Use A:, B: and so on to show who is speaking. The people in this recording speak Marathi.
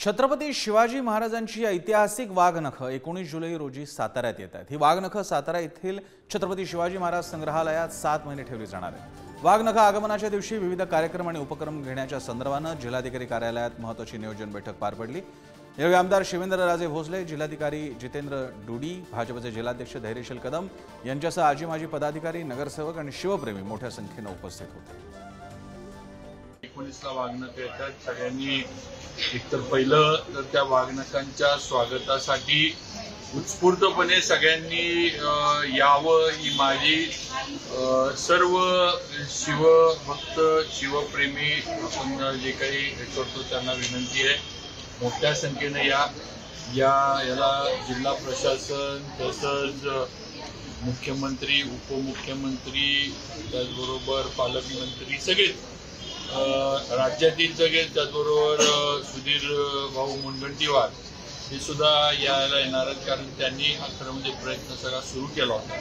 A: छत्रपती शिवाजी महाराजांची ऐतिहासिक वाघनख 19 जुलै रोजी साताऱ्यात येत आहेत। ही वाघनख सातारा येथील छत्रपती शिवाजी महाराज संग्रहालयात 7 महिने ठेवली जाणार आहेत। वाघनख आगमनाच्या दिवशी विविध कार्यक्रम आणि उपक्रम घेण्याच्या संदर्भाने जिल्हाधिकारी कार्यालयात महत्त्वाची नियोजन बैठक पार पडली। यावेळी आमदार शिवेंद्रराजे भोसले, जिल्हाधिकारी जितेंद्र डुडी, भाजपचे जिल्हाध्यक्ष धैर्यशील कदम यांच्यासह आजी माजी पदाधिकारी, नगरसेवक आणि शिवप्रेमी मोठ्या संख्येने उपस्थित होते।
B: 19 ला वाघनख येतात। सगळ्यांनी एकतर पहिलं तर त्या वाघनखांच्या स्वागतासाठी उत्स्फूर्तपणे सगळ्यांनी यावं ही माझी सर्व शिवभक्त शिवप्रेमी आपण जे काही करतो त्यांना विनंती आहे। मोठ्या संख्येने याला जिल्हा प्रशासन तसंच मुख्यमंत्री, उपमुख्यमंत्री, त्याचबरोबर पालकमंत्री सगळेच राज्यातील सगळे, त्याचबरोबर सुधीर भाऊ मुनगंटीवार हे सुद्धा यायला येणार आहेत, कारण त्यांनी हा खरं म्हणजे प्रयत्न सगळा सुरू केला होता।